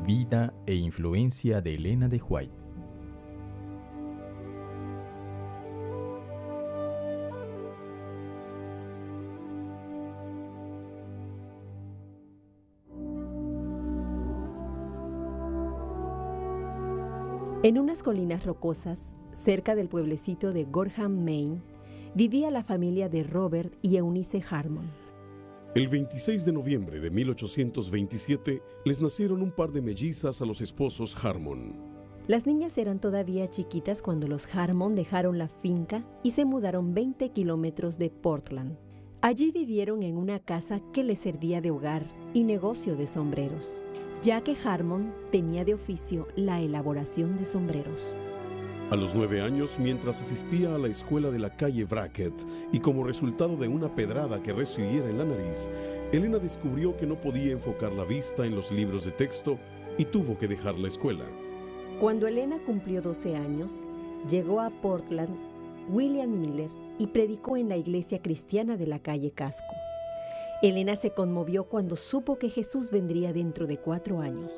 Vida e influencia de Elena de White. En unas colinas rocosas, cerca del pueblecito de Gorham, Maine, vivía la familia de Robert y Eunice Harmon. El 26 de noviembre de 1827 les nacieron un par de mellizas a los esposos Harmon. Las niñas eran todavía chiquitas cuando los Harmon dejaron la finca y se mudaron 20 kilómetros de Portland. Allí vivieron en una casa que les servía de hogar y negocio de sombreros, ya que Harmon tenía de oficio la elaboración de sombreros. A los 9 años, mientras asistía a la escuela de la calle Brackett y como resultado de una pedrada que recibiera en la nariz, Elena descubrió que no podía enfocar la vista en los libros de texto y tuvo que dejar la escuela. Cuando Elena cumplió 12 años, llegó a Portland William Miller y predicó en la iglesia cristiana de la calle Casco. Elena se conmovió cuando supo que Jesús vendría dentro de 4 años.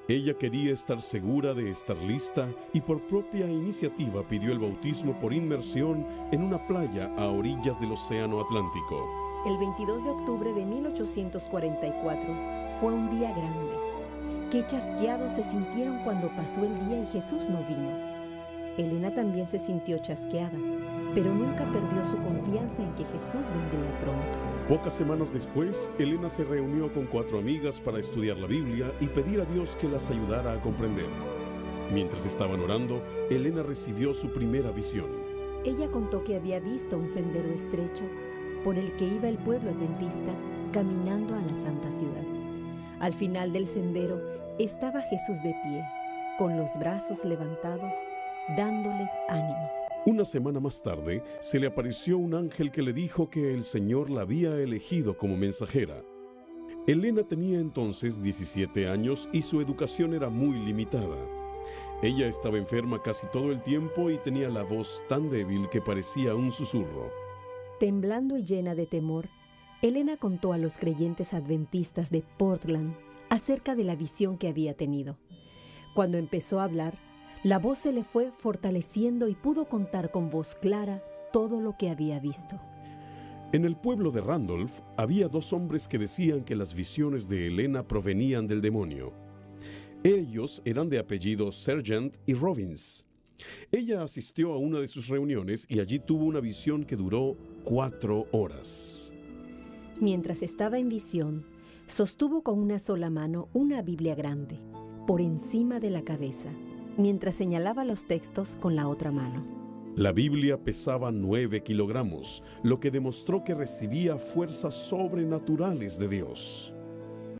Ella quería estar segura de estar lista y por propia iniciativa pidió el bautismo por inmersión en una playa a orillas del Océano Atlántico. El 22 de octubre de 1844 fue un día grande. Qué chasqueados se sintieron cuando pasó el día y Jesús no vino. Elena también se sintió chasqueada, pero nunca perdió su confianza en que Jesús vendría pronto. Pocas semanas después, Elena se reunió con 4 amigas para estudiar la Biblia y pedir a Dios que las ayudara a comprender. Mientras estaban orando, Elena recibió su primera visión. Ella contó que había visto un sendero estrecho por el que iba el pueblo adventista caminando a la Santa Ciudad. Al final del sendero estaba Jesús de pie, con los brazos levantados, dándoles ánimo. Una semana más tarde, se le apareció un ángel que le dijo que el Señor la había elegido como mensajera. Elena tenía entonces 17 años y su educación era muy limitada. Ella estaba enferma casi todo el tiempo y tenía la voz tan débil que parecía un susurro. Temblando y llena de temor, Elena contó a los creyentes adventistas de Portland acerca de la visión que había tenido. Cuando empezó a hablar, la voz se le fue fortaleciendo y pudo contar con voz clara todo lo que había visto. En el pueblo de Randolph había 2 hombres que decían que las visiones de Elena provenían del demonio. Ellos eran de apellidos Sargent y Robbins. Ella asistió a una de sus reuniones y allí tuvo una visión que duró 4 horas. Mientras estaba en visión, sostuvo con una sola mano una Biblia grande, por encima de la cabeza, mientras señalaba los textos con la otra mano. La Biblia pesaba 9 kilogramos, lo que demostró que recibía fuerzas sobrenaturales de Dios.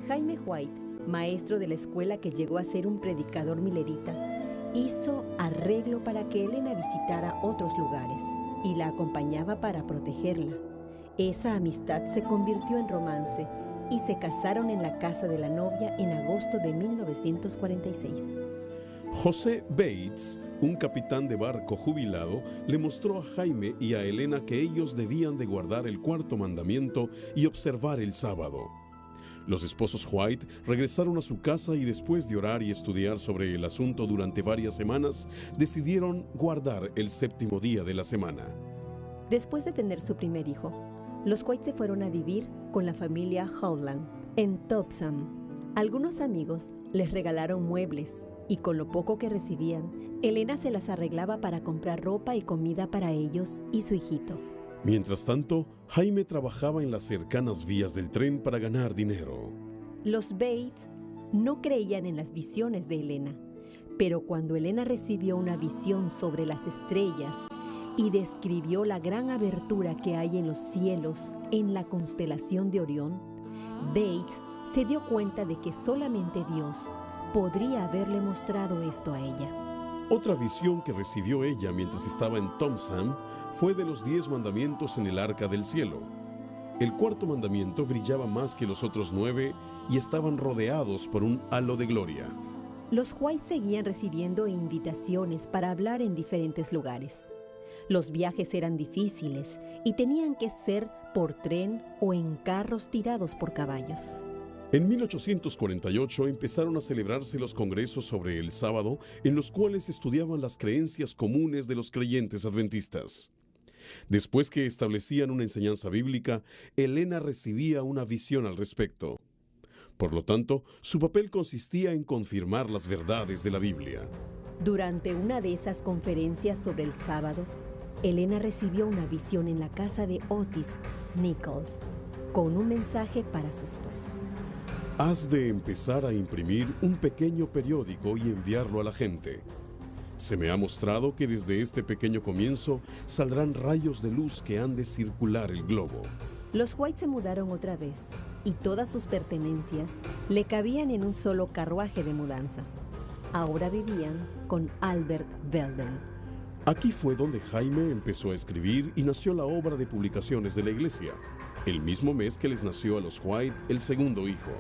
Jaime White, maestro de la escuela que llegó a ser un predicador milerita, hizo arreglo para que Elena visitara otros lugares y la acompañaba para protegerla. Esa amistad se convirtió en romance y se casaron en la casa de la novia en agosto de 1946. José Bates, un capitán de barco jubilado, le mostró a Jaime y a Elena que ellos debían de guardar el 4º mandamiento y observar el sábado. Los esposos White regresaron a su casa y después de orar y estudiar sobre el asunto durante varias semanas, decidieron guardar el 7º día de la semana. Después de tener su primer hijo, los White se fueron a vivir con la familia Howland en Topsham. Algunos amigos les regalaron muebles y con lo poco que recibían, Elena se las arreglaba para comprar ropa y comida para ellos y su hijito. Mientras tanto, Jaime trabajaba en las cercanas vías del tren para ganar dinero. Los Bates no creían en las visiones de Elena, pero cuando Elena recibió una visión sobre las estrellas y describió la gran abertura que hay en los cielos en la constelación de Orión, Bates se dio cuenta de que solamente Dios podría haberle mostrado esto a ella. Otra visión que recibió ella mientras estaba en Topsham fue de los 10 mandamientos en el arca del cielo. El 4º mandamiento brillaba más que los otros 9 y estaban rodeados por un halo de gloria. Los White seguían recibiendo invitaciones para hablar en diferentes lugares. Los viajes eran difíciles y tenían que ser por tren o en carros tirados por caballos. En 1848 empezaron a celebrarse los congresos sobre el sábado, en los cuales estudiaban las creencias comunes de los creyentes adventistas. Después que establecían una enseñanza bíblica, Elena recibía una visión al respecto. Por lo tanto, su papel consistía en confirmar las verdades de la Biblia. Durante una de esas conferencias sobre el sábado, Elena recibió una visión en la casa de Otis Nichols, con un mensaje para su esposo. Has de empezar a imprimir un pequeño periódico y enviarlo a la gente. Se me ha mostrado que desde este pequeño comienzo saldrán rayos de luz que han de circular el globo. Los White se mudaron otra vez y todas sus pertenencias le cabían en un solo carruaje de mudanzas. Ahora vivían con Albert Belden. Aquí fue donde Jaime empezó a escribir y nació la obra de publicaciones de la iglesia, el mismo mes que les nació a los White el segundo hijo.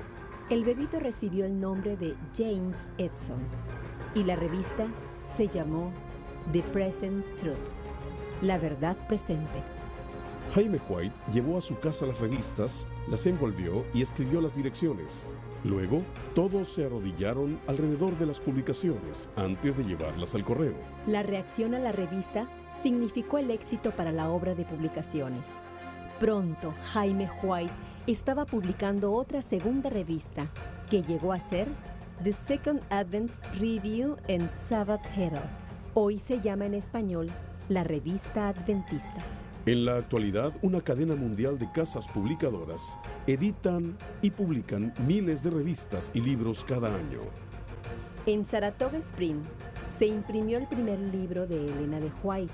El bebito recibió el nombre de James Edson y la revista se llamó The Present Truth, la verdad presente. Jaime White llevó a su casa las revistas, las envolvió y escribió las direcciones. Luego, todos se arrodillaron alrededor de las publicaciones antes de llevarlas al correo. La reacción a la revista significó el éxito para la obra de publicaciones. Pronto, Jaime White estaba publicando otra segunda revista, que llegó a ser The Second Advent Review and Sabbath Herald. Hoy se llama en español la Revista Adventista. En la actualidad, una cadena mundial de casas publicadoras editan y publican miles de revistas y libros cada año. En Saratoga Springs se imprimió el primer libro de Elena de White,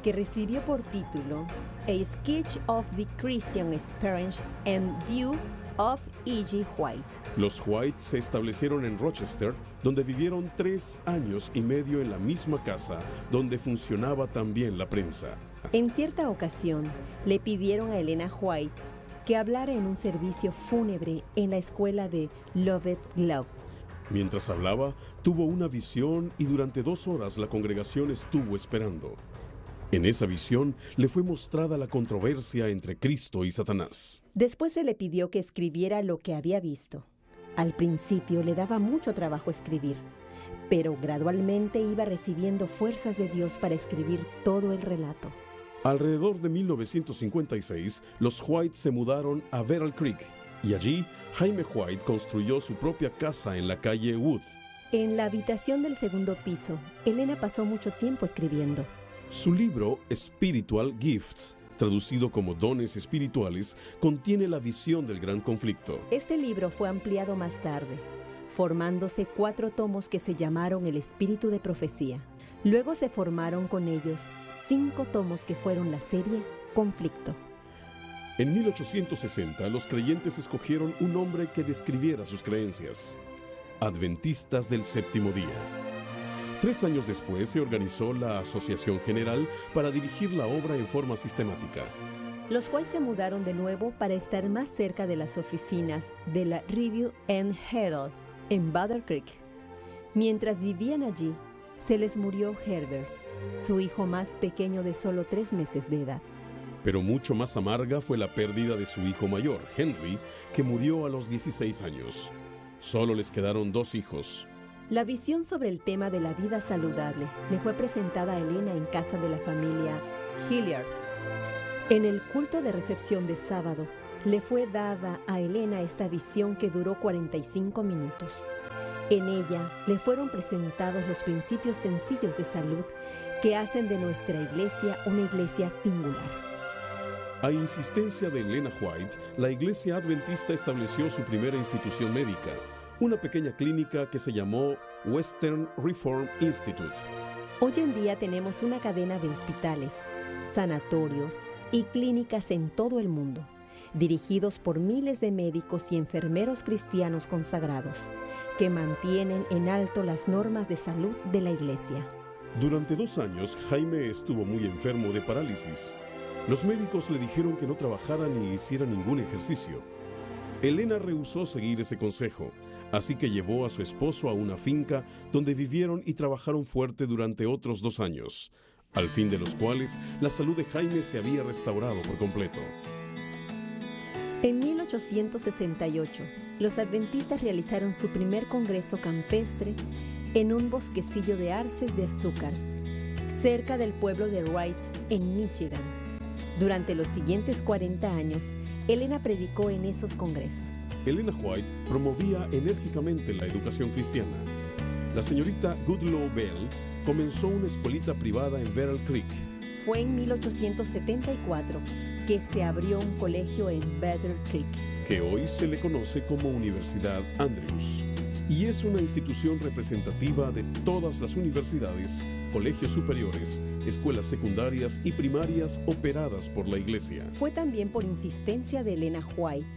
que recibió por título A Sketch of the Christian Experience and View of E.G. White. Los White se establecieron en Rochester, donde vivieron 3 años y medio en la misma casa donde funcionaba también la prensa. En cierta ocasión, le pidieron a Elena White que hablara en un servicio fúnebre en la escuela de Lovett Globe. Mientras hablaba, tuvo una visión y durante 2 horas la congregación estuvo esperando. En esa visión le fue mostrada la controversia entre Cristo y Satanás. Después se le pidió que escribiera lo que había visto. Al principio le daba mucho trabajo escribir, pero gradualmente iba recibiendo fuerzas de Dios para escribir todo el relato. Alrededor de 1956, los White se mudaron a Beryl Creek y allí Jaime White construyó su propia casa en la calle Wood. En la habitación del segundo piso, Elena pasó mucho tiempo escribiendo. Su libro Spiritual Gifts, traducido como Dones Espirituales, contiene la visión del gran conflicto. Este libro fue ampliado más tarde, formándose 4 tomos que se llamaron El Espíritu de Profecía. Luego se formaron con ellos 5 tomos que fueron la serie Conflicto. En 1860, los creyentes escogieron un nombre que describiera sus creencias: Adventistas del Séptimo Día. 3 años después se organizó la Asociación General para dirigir la obra en forma sistemática. Los White se mudaron de nuevo para estar más cerca de las oficinas de la Review and Herald en Battle Creek. Mientras vivían allí, se les murió Herbert, su hijo más pequeño de solo 3 meses de edad. Pero mucho más amarga fue la pérdida de su hijo mayor, Henry, que murió a los 16 años. Solo les quedaron 2 hijos. La visión sobre el tema de la vida saludable le fue presentada a Elena en casa de la familia Hilliard. En el culto de recepción de sábado, le fue dada a Elena esta visión que duró 45 minutos. En ella le fueron presentados los principios sencillos de salud que hacen de nuestra iglesia una iglesia singular. A insistencia de Elena White, la Iglesia Adventista estableció su primera institución médica, una pequeña clínica que se llamó Western Reform Institute. Hoy en día tenemos una cadena de hospitales, sanatorios y clínicas en todo el mundo, dirigidos por miles de médicos y enfermeros cristianos consagrados, que mantienen en alto las normas de salud de la iglesia. Durante 2 años, Jaime estuvo muy enfermo de parálisis. Los médicos le dijeron que no trabajara ni hiciera ningún ejercicio. Elena rehusó seguir ese consejo, así que llevó a su esposo a una finca donde vivieron y trabajaron fuerte durante otros 2 años, al fin de los cuales la salud de Jaime se había restaurado por completo. En 1868, los adventistas realizaron su primer congreso campestre en un bosquecillo de arces de azúcar, cerca del pueblo de Wright, en Michigan. Durante los siguientes 40 años, Elena predicó en esos congresos. Elena White promovía enérgicamente la educación cristiana. La señorita Goodloe Bell comenzó una escuelita privada en Battle Creek. Fue en 1874 que se abrió un colegio en Battle Creek, que hoy se le conoce como Universidad Andrews, y es una institución representativa de todas las universidades, colegios superiores, escuelas secundarias y primarias operadas por la Iglesia. Fue también por insistencia de Elena White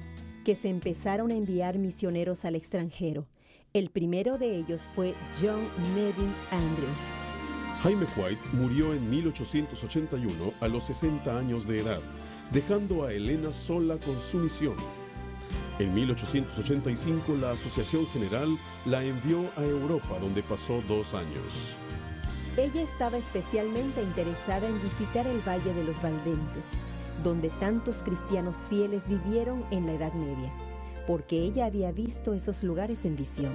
que se empezaron a enviar misioneros al extranjero. El primero de ellos fue John Neville Andrews. Jaime White murió en 1881 a los 60 años de edad, dejando a Elena sola con su misión. En 1885 la Asociación General la envió a Europa, donde pasó 2 años. Ella estaba especialmente interesada en visitar el Valle de los Valdenses, donde tantos cristianos fieles vivieron en la Edad Media, porque ella había visto esos lugares en visión.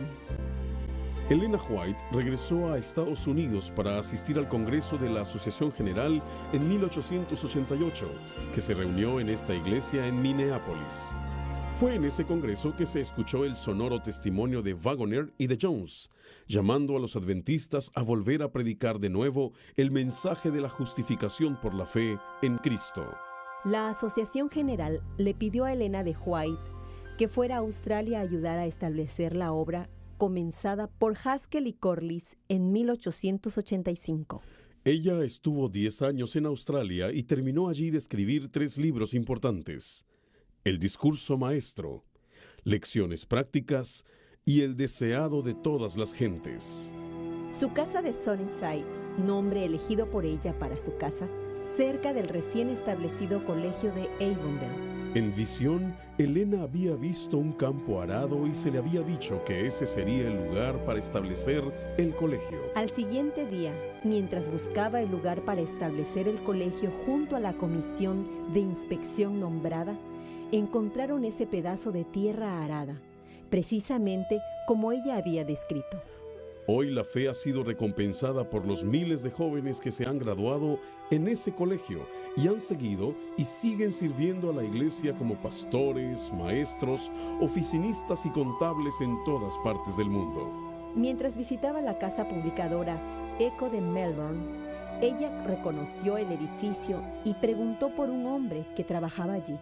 Elena White regresó a Estados Unidos para asistir al Congreso de la Asociación General en 1888, que se reunió en esta iglesia en Minneapolis. Fue en ese congreso que se escuchó el sonoro testimonio de Waggoner y de Jones, llamando a los adventistas a volver a predicar de nuevo el mensaje de la justificación por la fe en Cristo. La Asociación General le pidió a Elena de White que fuera a Australia a ayudar a establecer la obra comenzada por Haskell y Corliss en 1885. Ella estuvo 10 años en Australia y terminó allí de escribir 3 libros importantes: El discurso maestro, Lecciones prácticas y El deseado de todas las gentes. Su casa de Sunnyside, nombre elegido por ella para su casa, cerca del recién establecido colegio de Avondale. En visión, Elena había visto un campo arado y se le había dicho que ese sería el lugar para establecer el colegio. Al siguiente día, mientras buscaba el lugar para establecer el colegio junto a la comisión de inspección nombrada, encontraron ese pedazo de tierra arada, precisamente como ella había descrito. Hoy la fe ha sido recompensada por los miles de jóvenes que se han graduado en ese colegio y han seguido y siguen sirviendo a la iglesia como pastores, maestros, oficinistas y contables en todas partes del mundo. Mientras visitaba la casa publicadora Echo de Melbourne, ella reconoció el edificio y preguntó por un hombre que trabajaba allí.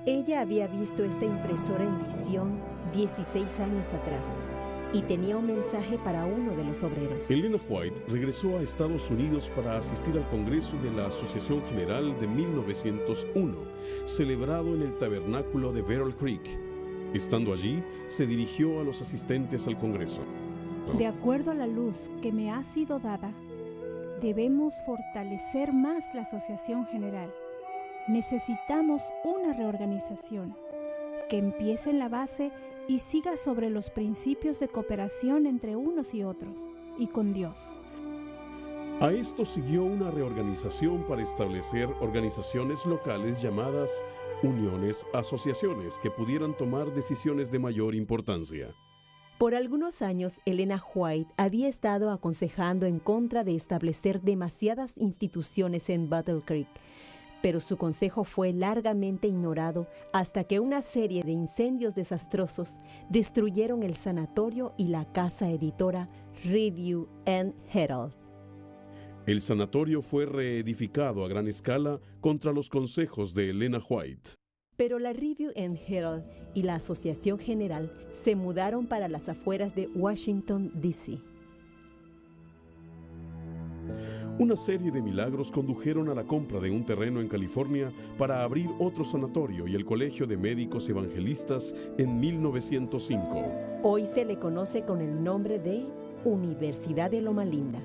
Ella había visto esta impresora en visión 16 años atrás y tenía un mensaje para uno de los obreros. Elena White regresó a Estados Unidos para asistir al Congreso de la Asociación General de 1901, celebrado en el tabernáculo de Battle Creek. Estando allí, se dirigió a los asistentes al Congreso. De acuerdo a la luz que me ha sido dada, debemos fortalecer más la Asociación General. Necesitamos una reorganización que empiece en la base y siga sobre los principios de cooperación entre unos y otros, y con Dios. A esto siguió una reorganización para establecer organizaciones locales llamadas uniones-asociaciones que pudieran tomar decisiones de mayor importancia. Por algunos años, Elena White había estado aconsejando en contra de establecer demasiadas instituciones en Battle Creek, pero su consejo fue largamente ignorado hasta que una serie de incendios desastrosos destruyeron el sanatorio y la casa editora Review and Herald. El sanatorio fue reedificado a gran escala contra los consejos de Elena White. Pero la Review and Herald y la Asociación General se mudaron para las afueras de Washington, D.C. Una serie de milagros condujeron a la compra de un terreno en California para abrir otro sanatorio y el Colegio de Médicos Evangelistas en 1905. Hoy se le conoce con el nombre de Universidad de Loma Linda,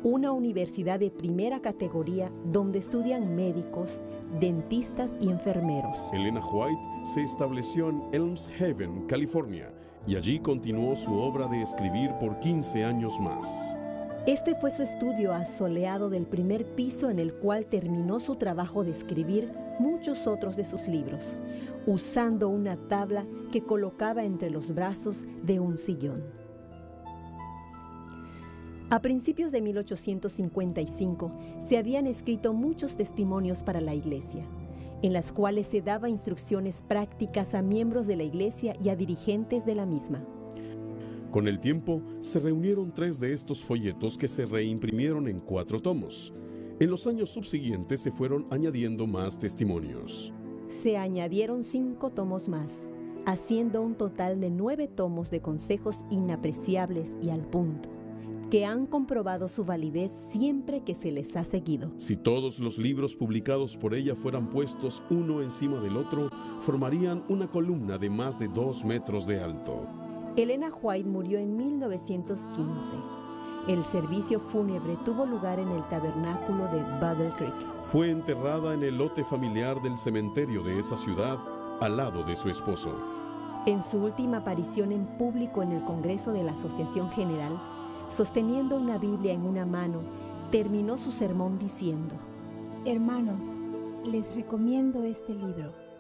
una universidad de primera categoría donde estudian médicos, dentistas y enfermeros. Elena White se estableció en Elms Haven, California, y allí continuó su obra de escribir por 15 años más. Este fue su estudio asoleado del primer piso, en el cual terminó su trabajo de escribir muchos otros de sus libros, usando una tabla que colocaba entre los brazos de un sillón. A principios de 1855 se habían escrito muchos testimonios para la Iglesia, en las cuales se daba instrucciones prácticas a miembros de la Iglesia y a dirigentes de la misma. Con el tiempo, se reunieron 3 de estos folletos que se reimprimieron en 4 tomos. En los años subsiguientes se fueron añadiendo más testimonios. Se añadieron 5 tomos más, haciendo un total de 9 tomos de consejos inapreciables y al punto, que han comprobado su validez siempre que se les ha seguido. Si todos los libros publicados por ella fueran puestos uno encima del otro, formarían una columna de más de 2 metros de alto. Elena White murió en 1915. El servicio fúnebre tuvo lugar en el tabernáculo de Battle Creek. Fue enterrada en el lote familiar del cementerio de esa ciudad, al lado de su esposo. En su última aparición en público en el Congreso de la Asociación General, sosteniendo una Biblia en una mano, terminó su sermón diciendo: Hermanos, les recomiendo este libro.